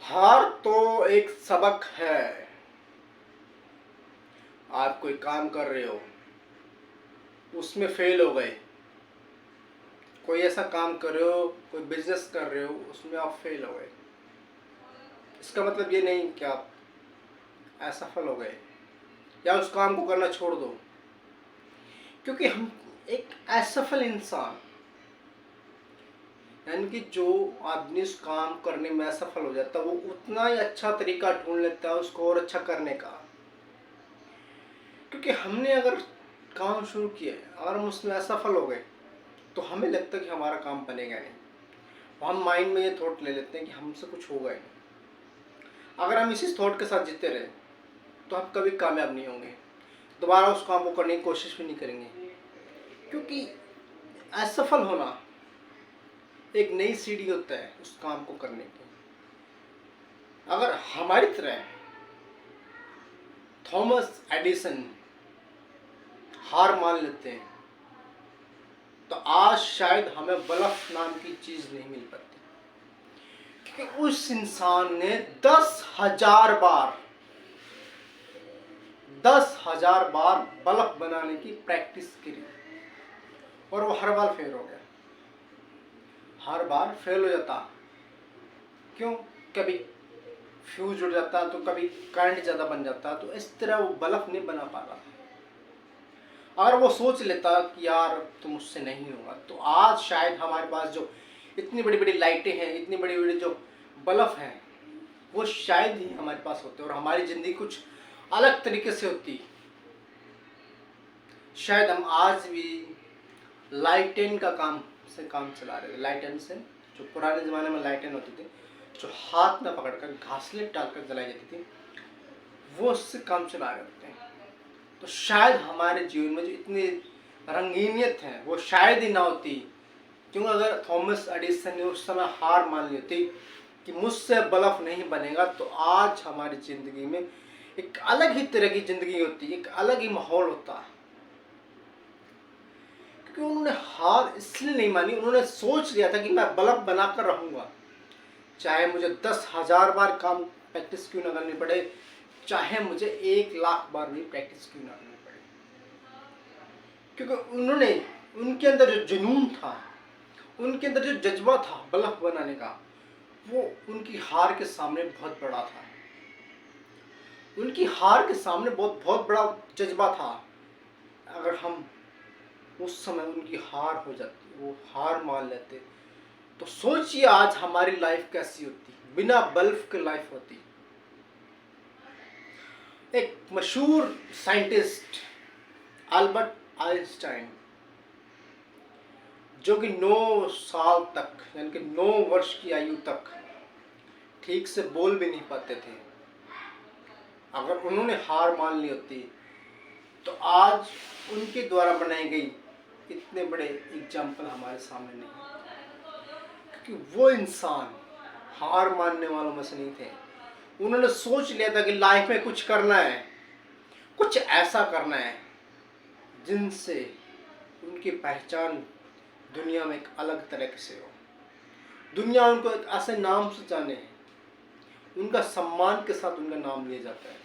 हार तो एक सबक है। आप कोई काम कर रहे हो, उसमें फेल हो गए। कोई ऐसा काम कर रहे हो, कोई बिजनेस कर रहे हो, उसमें आप फेल हो गए। इसका मतलब ये नहीं कि आप असफल हो गए या उस काम को करना छोड़ दो। क्योंकि हम एक असफल इंसान, यानी कि जो आदमी उस काम करने में असफल हो जाता है, वो उतना ही अच्छा तरीका ढूंढ लेता है उसको और अच्छा करने का। क्योंकि हमने अगर काम शुरू किया, अगर हम उसमें असफल हो गए, तो हमें लगता है कि हमारा काम बनेगा नहीं। हम माइंड में ये थॉट ले लेते हैं कि हमसे कुछ होगा ही नहीं। अगर हम इसी थॉट के साथ जीते रहे, तो हम कभी कामयाब नहीं होंगे, दोबारा उस काम को करने की कोशिश भी नहीं करेंगे। क्योंकि असफल होना एक नई सीढ़ी होता है उस काम को करने की। अगर हमारी तरह थॉमस एडिसन हार मान लेते हैं, तो आज शायद हमें बल्ब नाम की चीज नहीं मिल पाती। क्योंकि उस इंसान ने 10,000 बार बल्ब बनाने की प्रैक्टिस करी और वो हर बार फेल हो गया। हर बार फेल हो जाता। क्यों? कभी फ्यूज उड़ जाता, तो कभी करंट ज़्यादा बन जाता, तो इस तरह वो बल्ब नहीं बना पा रहा। अगर वो सोच लेता कि यार तो मुझसे नहीं होगा, तो आज शायद हमारे पास जो इतनी बड़ी बड़ी लाइटें हैं, इतनी बड़ी बड़ी जो बल्ब हैं, वो शायद ही हमारे पास होते और हमारी ज़िंदगी कुछ अलग तरीके से होती। शायद हम आज भी लाइटेन का काम चला रहे थे। लाइटेन से, जो पुराने ज़माने में लाइटेन होती थी, जो हाथ में पकड़कर घासलेट डालकर जलाई जाती थी, वो उससे काम चला रहे होते हैं। तो शायद हमारे जीवन में जो इतनी रंगीनियत है, वो शायद ही ना होती। क्योंकि अगर थॉमस एडिसन ने उस समय हार मान ली थी कि मुझसे बल्ब नहीं बनेगा, तो आज हमारी ज़िंदगी में एक अलग ही तरह की ज़िंदगी होती, एक अलग ही माहौल होता। क्योंकि उन्होंने हार इसलिए नहीं मानी, उन्होंने सोच लिया था कि मैं बल्ब बनाकर रहूँगा, चाहे मुझे 10,000 बार काम प्रैक्टिस क्यों ना करनी पड़े, चाहे मुझे 1,00,000 बार भी प्रैक्टिस क्यों ना करनी पड़े। क्योंकि उनके अंदर जो जुनून था, उनके अंदर जो जज्बा था बल्ब बनाने का, वो उनकी हार के सामने बहुत बड़ा था। उनकी हार के सामने बहुत बड़ा जज्बा था। अगर हम उस समय उनकी हार हो जाती, वो हार मान लेते, तो सोचिए आज हमारी लाइफ कैसी होती, बिना बल्ब के लाइफ होती। एक मशहूर साइंटिस्ट अल्बर्ट आइंस्टाइन, जो कि 9 साल तक, यानी कि 9 वर्ष की आयु तक ठीक से बोल भी नहीं पाते थे, अगर उन्होंने हार मान ली होती, तो आज उनके द्वारा बनाई गई इतने बड़े एग्जाम्पल हमारे सामने नहीं। क्योंकि वो इंसान हार मानने वालों में से नहीं थे। उन्होंने सोच लिया था कि लाइफ में कुछ करना है, कुछ ऐसा करना है जिनसे उनकी पहचान दुनिया में एक अलग तरह से हो, दुनिया उनको एक ऐसे नाम से जाने, उनका सम्मान के साथ उनका नाम लिया जाता है।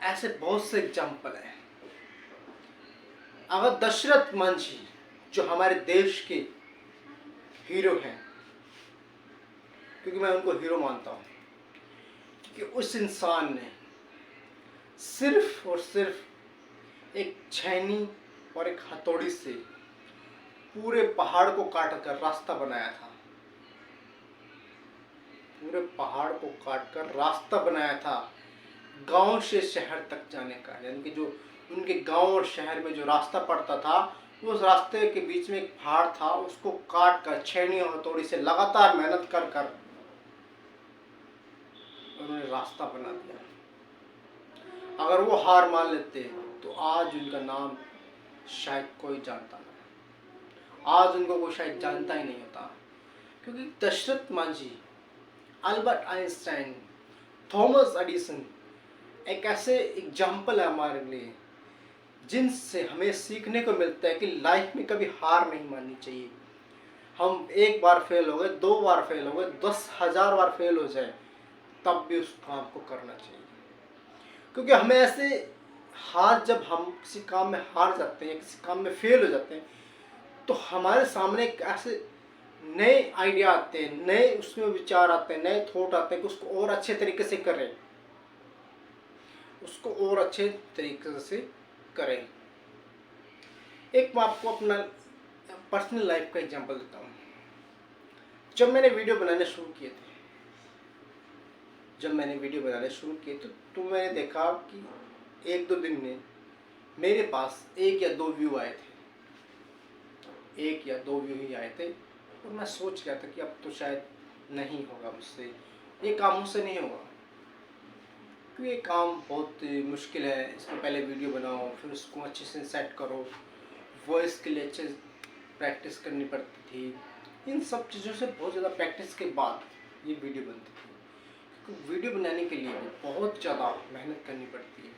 ऐसे बहुत से एग्जाम्पल हैं। अगर दशरथ मांझी, जो हमारे देश के हीरो हैं, क्योंकि मैं उनको हीरो मानता हूँ, क्योंकि उस इंसान ने सिर्फ और सिर्फ एक छैनी और एक हथौड़ी से पूरे पहाड़ को काट कर रास्ता बनाया था। पूरे पहाड़ को काट कर रास्ता बनाया था गांव से शहर तक जाने का। यानी कि जो उनके गांव और शहर में जो रास्ता पड़ता था, उस रास्ते के बीच में एक पहाड़ था, उसको काट कर छैनी और हथौड़ी से लगातार मेहनत कर कर उन्होंने रास्ता बना दिया। अगर वो हार मान लेते, तो आज उनका नाम शायद कोई जानता नहीं, आज उनको कोई शायद जानता ही नहीं होता। क्योंकि Dashrath Manjhi, Albert Einstein, Thomas Edison एक ऐसे एग्जाम्पल है हमारे लिए, जिनसे हमें सीखने को मिलता है कि लाइफ में कभी हार नहीं माननी चाहिए। हम एक बार फेल हो गए, 2 बार फेल हो गए, 10,000 बार फेल हो जाए, तब भी उस काम को करना चाहिए। क्योंकि हमें ऐसे जब हम किसी काम में हार जाते हैं, किसी काम में फेल हो जाते हैं, तो हमारे सामने एक ऐसे नए आइडिया आते हैं, नए उसमें विचार आते हैं, नए थॉट आते हैं कि उसको और अच्छे तरीके से करें, उसको और अच्छे तरीके से करें। एक मैं आपको अपना पर्सनल लाइफ का एग्जांपल देता हूँ। जब मैंने वीडियो बनाने शुरू किए थे, तो मैंने देखा कि 1-2 दिन में मेरे पास 1 या 2 व्यू आए थे, 1 या 2 व्यू ही आए थे। और मैं सोच गया था कि अब तो शायद नहीं होगा मुझसे, ये काम मुझसे नहीं होगा, क्योंकि ये काम बहुत मुश्किल है। इसमें पहले वीडियो बनाओ, फिर उसको अच्छे से सेट करो, वॉइस के लिए अच्छे प्रैक्टिस करनी पड़ती थी। इन सब चीज़ों से बहुत ज़्यादा प्रैक्टिस के बाद ये वीडियो बनती थी। क्योंकि वीडियो बनाने के लिए भी बहुत ज़्यादा मेहनत करनी पड़ती है।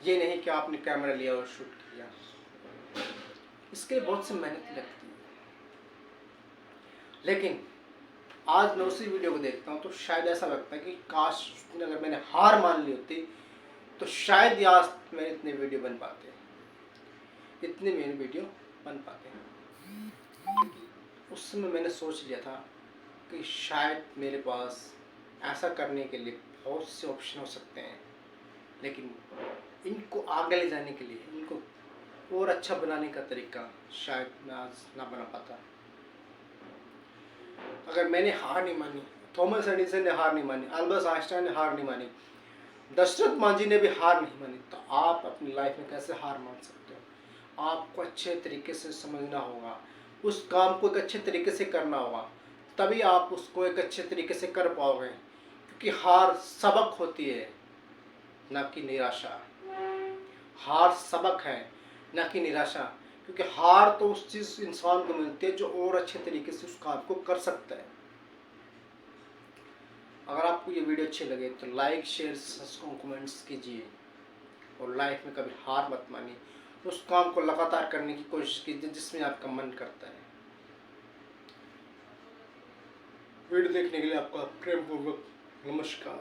ये नहीं कि आपने कैमरा लिया और शूट किया, इसके लिए बहुत सी मेहनत लगती है। लेकिन आज मैं उसी वीडियो को देखता हूँ तो शायद ऐसा लगता है कि काश अगर मैंने हार मान ली होती तो शायद आज मेरे इतने वीडियो बन पाते, इतने मेरे वीडियो बन पाते। क्योंकि उस समय मैंने सोच लिया था कि शायद मेरे पास ऐसा करने के लिए बहुत से ऑप्शन हो सकते हैं, लेकिन इनको आगे ले जाने के लिए, इनको और अच्छा बनाने का तरीका शायद मैं आज ना बना पाता। अगर मैंने हार नहीं मानी, थॉमस एडिसन ने हार नहीं मानी, अल्बर्ट आइंस्टाइन ने हार नहीं मानी, दशरथ मांझी ने भी हार नहीं मानी, तो आप अपनी लाइफ में कैसे हार मान सकते हो? आपको अच्छे तरीके से समझना होगा, उस काम को एक अच्छे तरीके से करना होगा, तभी आप उसको एक अच्छे तरीके से कर पाओगे। क्योंकि हार सबक होती है, ना कि निराशा। हार सबक है, ना कि निराशा। क्योंकि हार तो उस चीज़ इंसान को मिलती है जो और अच्छे तरीके से उस काम को कर सकता है। अगर आपको ये वीडियो अच्छी लगे तो लाइक, शेयर, कमेंट्स कीजिए, और लाइफ में कभी हार मत मानिए। उस काम को लगातार करने की कोशिश कीजिए जिसमें आपका मन करता है। वीडियो देखने के लिए आपका प्रेमपूर्वक नमस्कार।